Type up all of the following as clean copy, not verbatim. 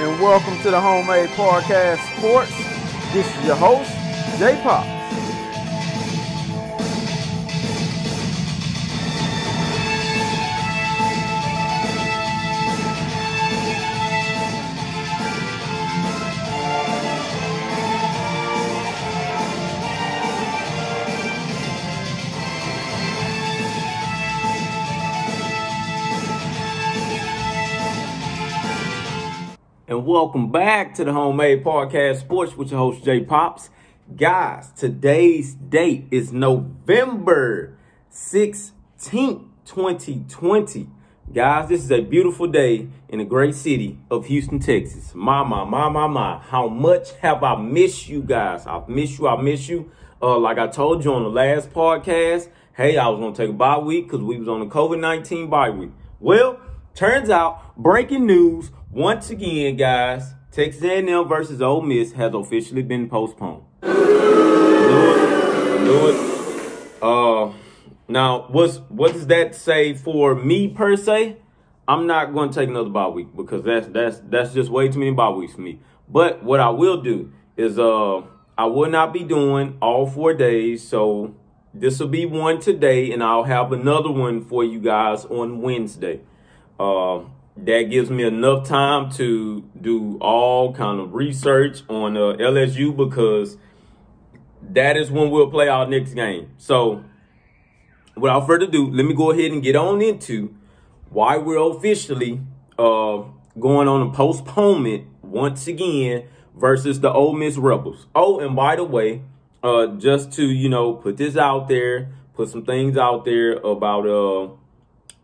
and welcome to the Homemade Podcast Sports. This is your host, J Pops. And welcome back to the Homemade Podcast Sports with your host, J Pops. Guys, today's date is November 16th, 2020. Guys, this is a beautiful day in the great city of Houston, Texas. My. How much have I missed you guys? I miss you. Like I told you on the last podcast, hey, I was going to take a bye week because we was on the COVID-19 bye week. Well, turns out, breaking news, once again, guys, Texas A&M versus Ole Miss has officially been postponed. Knew it. Now, what does that say for me per se? I'm not going to take another bye week because that's just way too many bye weeks for me. But what I will do is I will not be doing all 4 days. So this will be one today, and I'll have another one for you guys on Wednesday. That gives me enough time to do all kind of research on LSU because that is when we'll play our next game. So without further ado, let me go ahead and get on into why we're officially going on a postponement once again versus the Ole Miss Rebels. Oh, and by the way, just to, put this out there, put some things out there about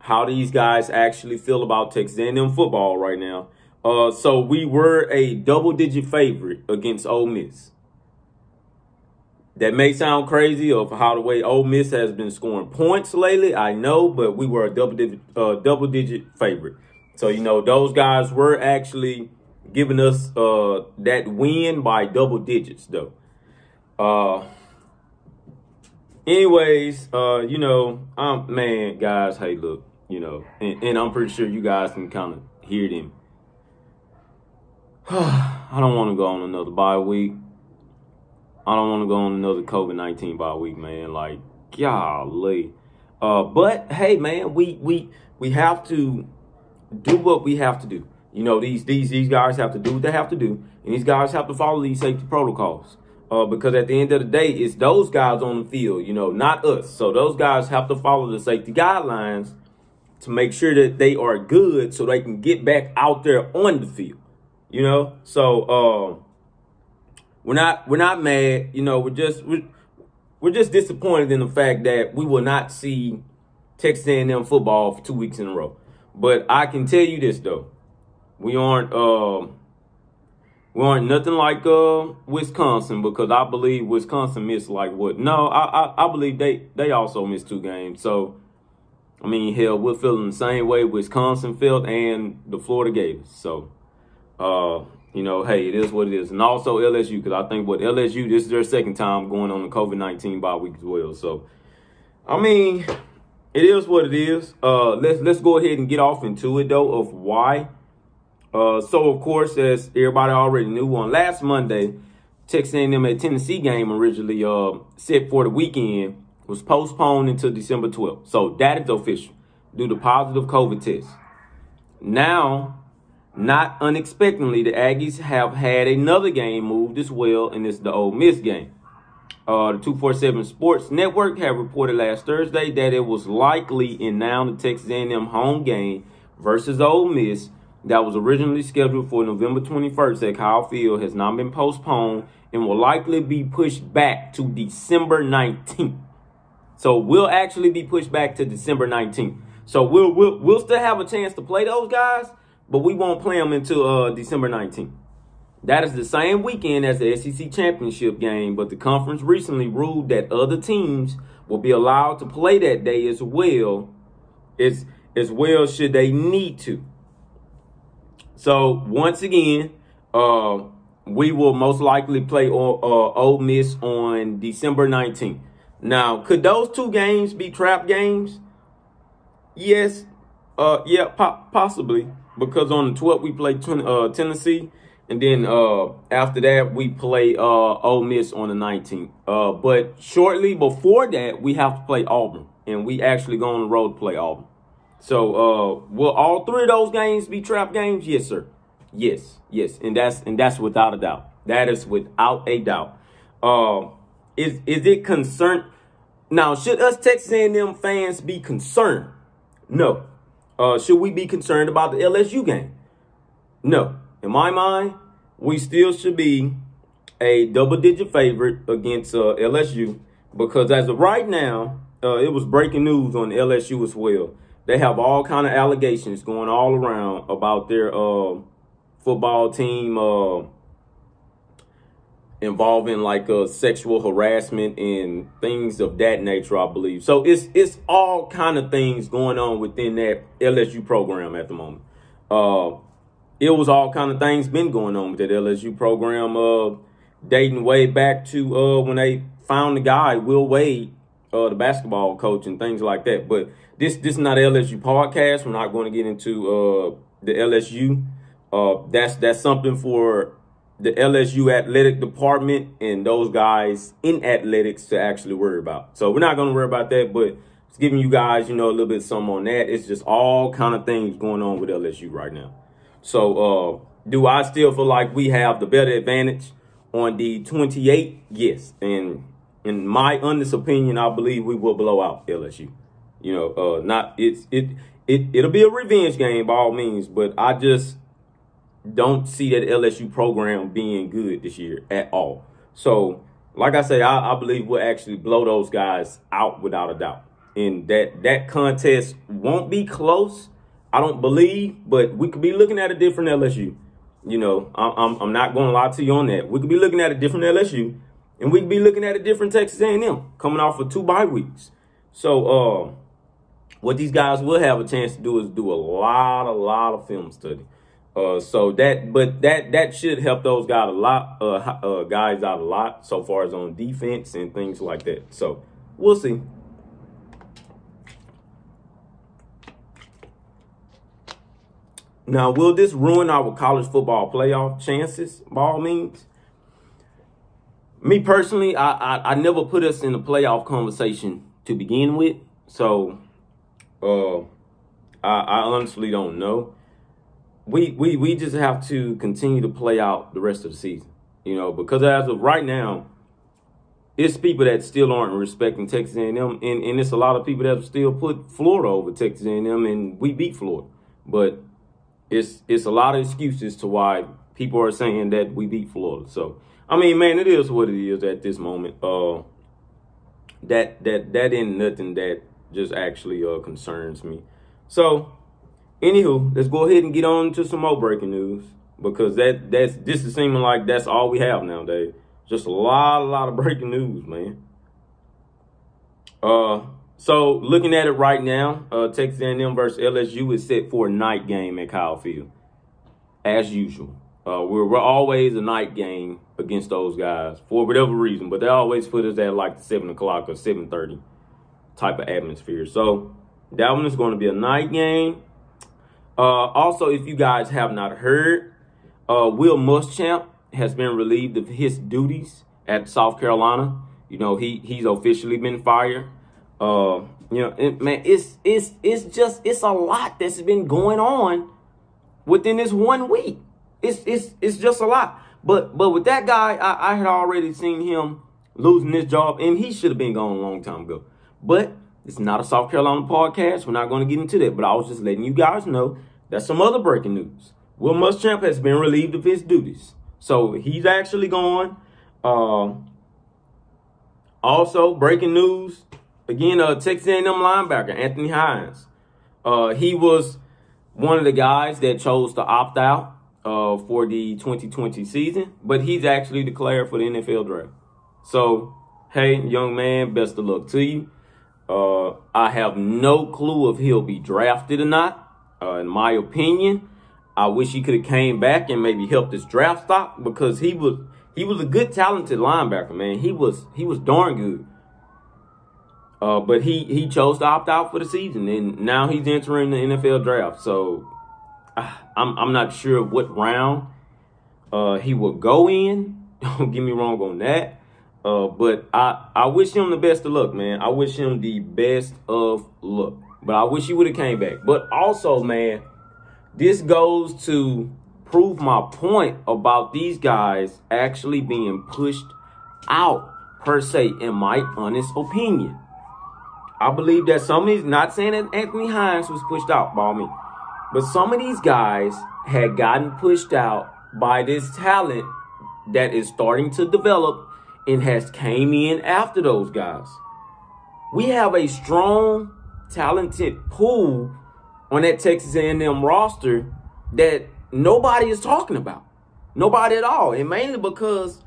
how these guys actually feel about Texas A&M football right now. So we were a double-digit favorite against Ole Miss. That may sound crazy of how the way Ole Miss has been scoring points lately, I know, but we were a double-digit favorite. So, those guys were actually giving us that win by double digits, though. Anyways, man, guys, hey, look. And I'm pretty sure you guys can kind of hear them. I don't want to go on another bye week. I don't want to go on another COVID-19 bye week, man. Like, golly. But hey, man, we have to do what we have to do. These guys have to do what they have to do, and these guys have to follow these safety protocols. Because at the end of the day, it's those guys on the field, not us. So those guys have to follow the safety guidelines to make sure that they are good so they can get back out there on the field, So we're not mad, we're just disappointed in the fact that we will not see Texas A&M football for 2 weeks in a row. But I can tell you this though, we aren't nothing like Wisconsin, because I believe Wisconsin missed like what? No, I believe they also missed 2 games. So I mean, hell, we're feeling the same way Wisconsin felt and the Florida Gators. So, hey, it is what it is. And also LSU, because I think LSU, this is their second time going on the COVID-19 bye week as well. So, I mean, it is what it is. Let's go ahead and get off into it, though, of why. So, of course, as everybody already knew, on last Monday, Texas A&M at Tennessee game originally set for the weekend was postponed until December 12th. So that is official due to positive COVID tests. Now, not unexpectedly, the Aggies have had another game moved as well, and it's the Ole Miss game. The 247 Sports Network have reported last Thursday that it was likely in now the Texas A&M home game versus Ole Miss that was originally scheduled for November 21st at Kyle Field has now been postponed and will likely be pushed back to December 19th. So we'll actually be pushed back to December 19th. So we'll still have a chance to play those guys, but we won't play them until December 19th. That is the same weekend as the SEC championship game, but the conference recently ruled that other teams will be allowed to play that day as well should they need to. So once again, we will most likely play Ole Miss on December 19th. Now, could those 2 games be trap games? Yes. Possibly. because on the 12th we play Tennessee, and then after that we play Ole Miss on the 19th. But shortly before that, we have to play Auburn, and we actually go on the road to play Auburn. So will all three of those games be trap games? Yes, sir. Yes, and that's without a doubt. That is without a doubt. Is it concerned? Now, should us Texas A&M fans be concerned? No. Should we be concerned about the LSU game? No. In my mind, we still should be a double-digit favorite against LSU, because as of right now, it was breaking news on LSU as well. They have all kind of allegations going all around about their football team involving like sexual harassment and things of that nature, I believe. So it's all kind of things going on within that LSU program at the moment. It was all kind of things been going on with that LSU program, dating way back to when they found the guy, Will Wade, the basketball coach, and things like that. But this is not an LSU podcast. We're not going to get into the LSU. That's something for the LSU athletic department and those guys in athletics to actually worry about. So we're not going to worry about that, but it's giving you guys, a little bit of something on that. It's just all kind of things going on with LSU right now. So do I still feel like we have the better advantage on the 28? Yes. And in my honest opinion, I believe we will blow out LSU. It'll be a revenge game by all means, but I just don't see that LSU program being good this year at all. So, like I say, I believe we'll actually blow those guys out without a doubt. And that contest won't be close, I don't believe, but we could be looking at a different LSU. I'm not going to lie to you on that. We could be looking at a different LSU, and we could be looking at a different Texas A&M coming off of 2 bye weeks. So, what these guys will have a chance to do is do a lot of film study. So that should help those guys out a lot so far as on defense and things like that. So we'll see. Now, will this ruin our college football playoff chances by all means? Me personally, I never put us in a playoff conversation to begin with. So I honestly don't know. We just have to continue to play out the rest of the season, because as of right now, it's people that still aren't respecting Texas A&M, and it's a lot of people that still put Florida over Texas A&M, and we beat Florida. But it's a lot of excuses to why people are saying that we beat Florida. So, I mean, man, it is what it is at this moment. That ain't nothing that just actually concerns me. So, anywho, let's go ahead and get on to some more breaking news, because this is seeming like that's all we have nowadays. Just a lot of breaking news, man. So looking at it right now, Texas A&M versus LSU is set for a night game at Kyle Field, as usual. We're always a night game against those guys for whatever reason, but they always put us at like the 7 o'clock or 7:30 type of atmosphere. So that one is going to be a night game. Also, if you guys have not heard, Will Muschamp has been relieved of his duties at South Carolina. He's officially been fired. Man, it's a lot that's been going on within this 1 week. It's just a lot. But with that guy, I had already seen him losing his job, and he should have been gone a long time ago. But it's not a South Carolina podcast. We're not going to get into that. But I was just letting you guys know that's some other breaking news. Will Muschamp has been relieved of his duties. So he's actually gone. Also, breaking news, again, Texas A&M linebacker, Anthony Hines. He was one of the guys that chose to opt out for the 2020 season, but he's actually declared for the NFL draft. So, hey, young man, best of luck to you. I have no clue if he'll be drafted or not. In my opinion, I wish he could have came back and maybe helped his draft stock, because he was a good, talented linebacker, man. He was darn good. But he chose to opt out for the season, and now he's entering the NFL draft. So I'm not sure what round he will go in. Don't get me wrong on that. But I wish him the best of luck, man. I wish him the best of luck. But I wish he would have came back. But also, man, this goes to prove my point about these guys actually being pushed out, per se, in my honest opinion. I believe that some of these, not saying that Anthony Hines was pushed out by me, but some of these guys had gotten pushed out by this talent that is starting to develop and has came in after those guys. We have a strong, talented pool on that Texas A&M roster that nobody is talking about. Nobody at all. And mainly because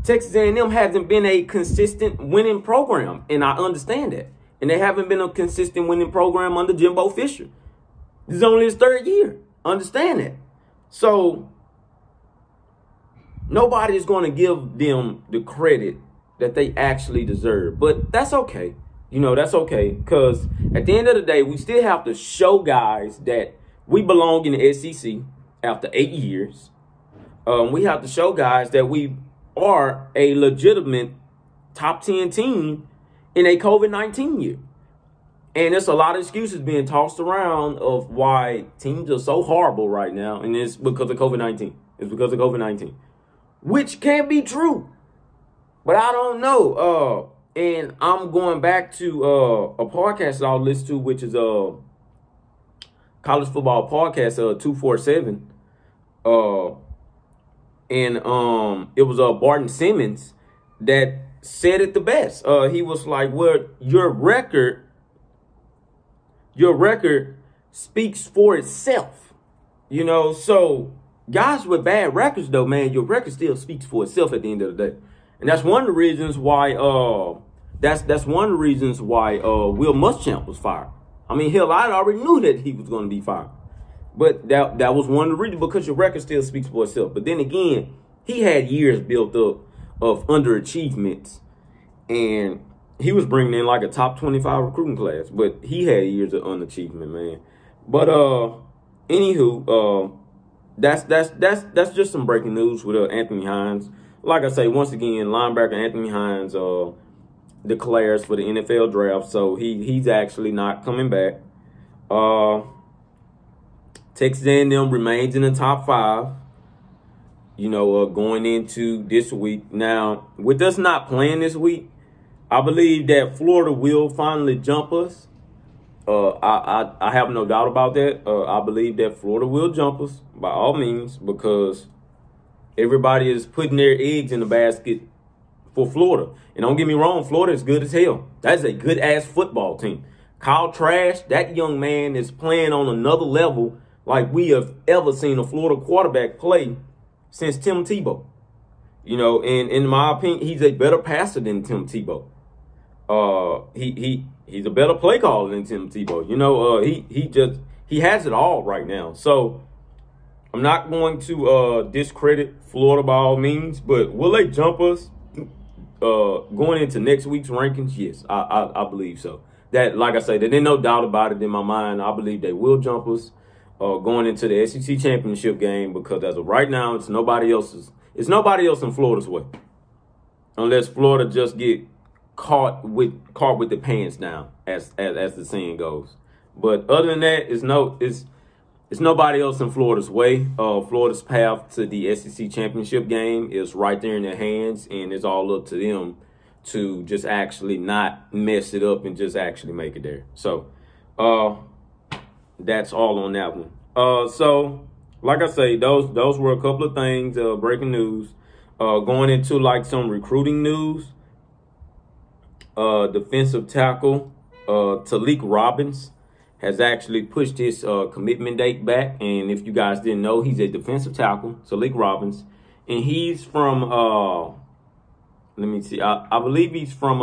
Texas A&M hasn't been a consistent winning program. And I understand that. And they haven't been a consistent winning program under Jimbo Fisher. This is only his third year. Understand that. So nobody is going to give them the credit that they actually deserve. But that's okay. You know, that's okay. Because at the end of the day, we still have to show guys that we belong in the SEC after 8 years. We have to show guys that we are a legitimate top 10 team in a COVID-19 year. And there's a lot of excuses being tossed around of why teams are so horrible right now. And it's because of COVID-19. It's because of COVID-19. Which can be true. But I don't know. And I'm going back to a podcast that I'll listen to, which is a college football podcast, 247. And it was Barton Simmons that said it the best. He was like, well, your record speaks for itself. You know, so guys with bad records, though, man, your record still speaks for itself at the end of the day. And that's one of the reasons why that's one of the reasons why Will Muschamp was fired. I mean, hell, I already knew that he was going to be fired. But that was one of the reasons, because your record still speaks for itself. But then again, he had years built up of underachievements, and he was bringing in like a top 25 recruiting class, but he had years of unachievement, man. But anywho, that's just some breaking news with Anthony Hines. Like I say, once again, linebacker Anthony Hines declares for the NFL draft, so he's actually not coming back. Texas A&M remains in the top 5, you know, going into this week. Now, with us not playing this week, I believe that Florida will finally jump us. I have no doubt about that. I believe that Florida will jump us by all means, because everybody is putting their eggs in the basket for Florida. And don't get me wrong, Florida is good as hell. That's a good-ass football team. Kyle Trash, that young man is playing on another level like we have ever seen a Florida quarterback play since Tim Tebow. You know, and in my opinion, he's a better passer than Tim Tebow. He's a better play caller than Tim Tebow. You know, he has it all right now. So I'm not going to discredit Florida by all means, but will they jump us going into next week's rankings? Yes, I believe so. That, like I say, there's no doubt about it in my mind. I believe they will jump us going into the SEC championship game, because as of right now, it's nobody else in Florida's way, unless Florida just get caught with the pants down, as the saying goes. But other than that, it's nobody else in Florida's way. Florida's path to the SEC championship game is right there in their hands, and it's all up to them to just actually not mess it up and just actually make it there. So that's all on that one. So like I say, those were a couple of things, breaking news. Going into like some recruiting news. Defensive tackle Talik Robbins has actually pushed his commitment date back. And if you guys didn't know, he's a defensive tackle, Talik Robbins. And he's from, let me see, I believe he's from,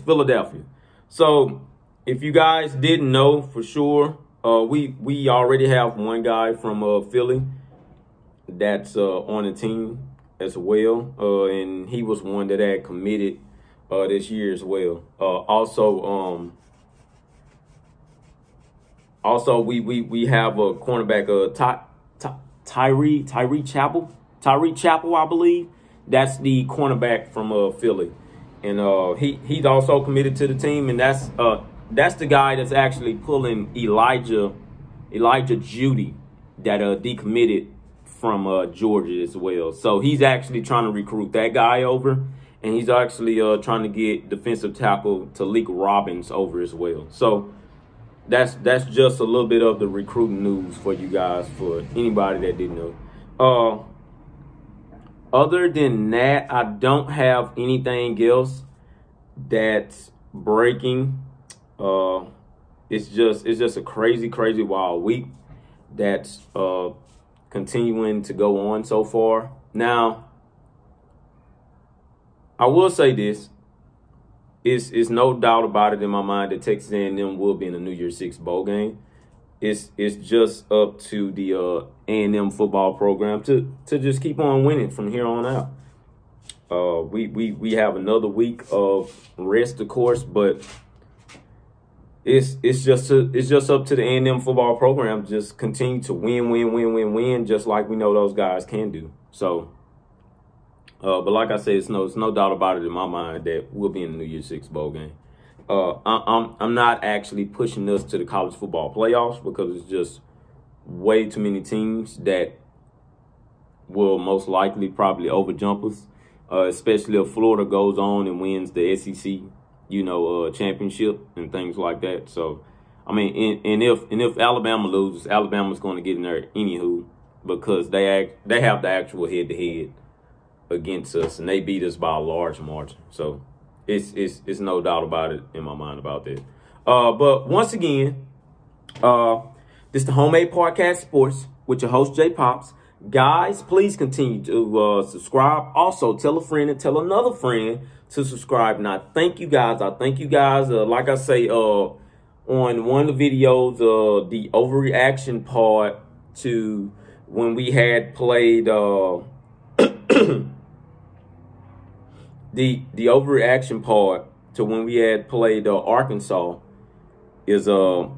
Philadelphia. So if you guys didn't know for sure, we already have one guy from Philly that's on the team as well. And he was one that had committed this year as well. Also, we have a cornerback, Tyree Chapel, I believe. That's the cornerback from Philly, and he's also committed to the team, and that's the guy that's actually pulling Elijah Judy that decommitted from Georgia as well. So he's actually trying to recruit that guy over, and he's actually trying to get defensive tackle Talik Robbins over as well. So that's just a little bit of the recruiting news for you guys, for anybody that didn't know. Other than that, I don't have anything else that's breaking. It's just a crazy wild week that's continuing to go on so far. Now, I will say this. It's no doubt about it in my mind that Texas A&M will be in the New Year's Six bowl game. It's just up to the A&M football program to just keep on winning from here on out. We have another week of rest, of course, but it's just up to the A&M football program to just continue to win, just like we know those guys can do. So, but like I said, it's no doubt about it in my mind that we'll be in the New Year's Six bowl game. I'm not actually pushing us to the college football playoffs because it's just way too many teams that will most likely probably overjump us, especially if Florida goes on and wins the SEC, championship and things like that. So, I mean, and if Alabama loses, Alabama's going to get in there anywho because they have the actual head-to-head against us, and they beat us by a large margin. So, it's no doubt about it in my mind about that. But once again, this is the Homemade Podcast Sports with your host, J Pops. Guys, please continue to subscribe. Also, tell a friend and tell another friend to subscribe. And I thank you guys. Like I say, on one of the videos, the overreaction part to when we had played the overreaction part to when we had played Arkansas is I'm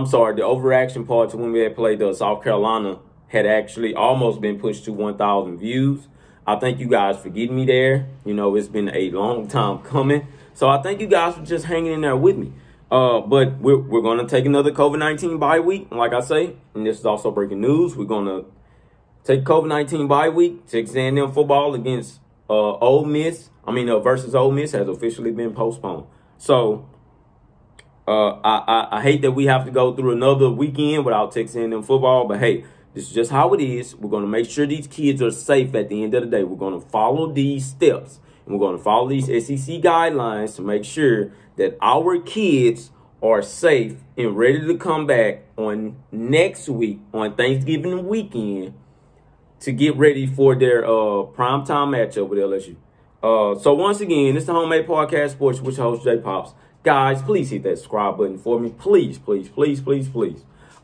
sorry. The overreaction part to when we had played South Carolina had actually almost been pushed to 1,000 views. I thank you guys for getting me there. It's been a long time coming. So I thank you guys for just hanging in there with me. But we're going to take another COVID-19 bye week. Like I say, and this is also breaking news. We're going to take COVID-19 bye week. Texas A&M football against Ole Miss. Versus Ole Miss has officially been postponed. So I hate that we have to go through another weekend without Texas A&M football. But hey, this is just how it is. We're going to make sure these kids are safe at the end of the day. We're going to follow these steps. And we're going to follow these SEC guidelines to make sure that our kids are safe and ready to come back on next week, on Thanksgiving weekend, to get ready for their primetime matchup with LSU. So once again, it's the Homemade Podcast Sports with your host, J Pops. Guys, please hit that subscribe button for me. Please.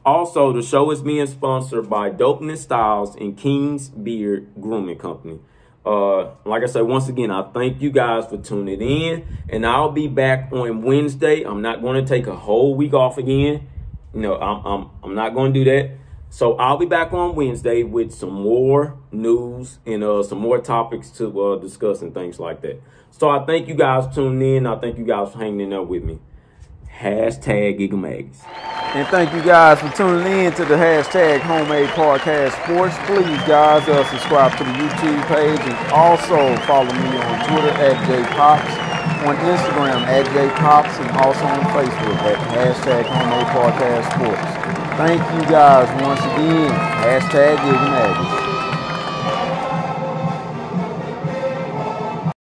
Also, the show is being sponsored by Dopeness Styles and King's Beard Grooming Company. Like I said, once again, I thank you guys for tuning in, and I'll be back on Wednesday. I'm not going to take a whole week off again. I'm not going to do that. So I'll be back on Wednesday with some more news and some more topics to discuss and things like that. So I thank you guys for tuning in. I thank you guys for hanging in there with me. #GigaMags. And thank you guys for tuning in to the #Homemade Podcast Sports. Please, guys, subscribe to the YouTube page and also follow me on Twitter @JPops, on Instagram @JPops, and also on Facebook at #Homemade Podcast Sports. Thank you guys once again. #GigaMags.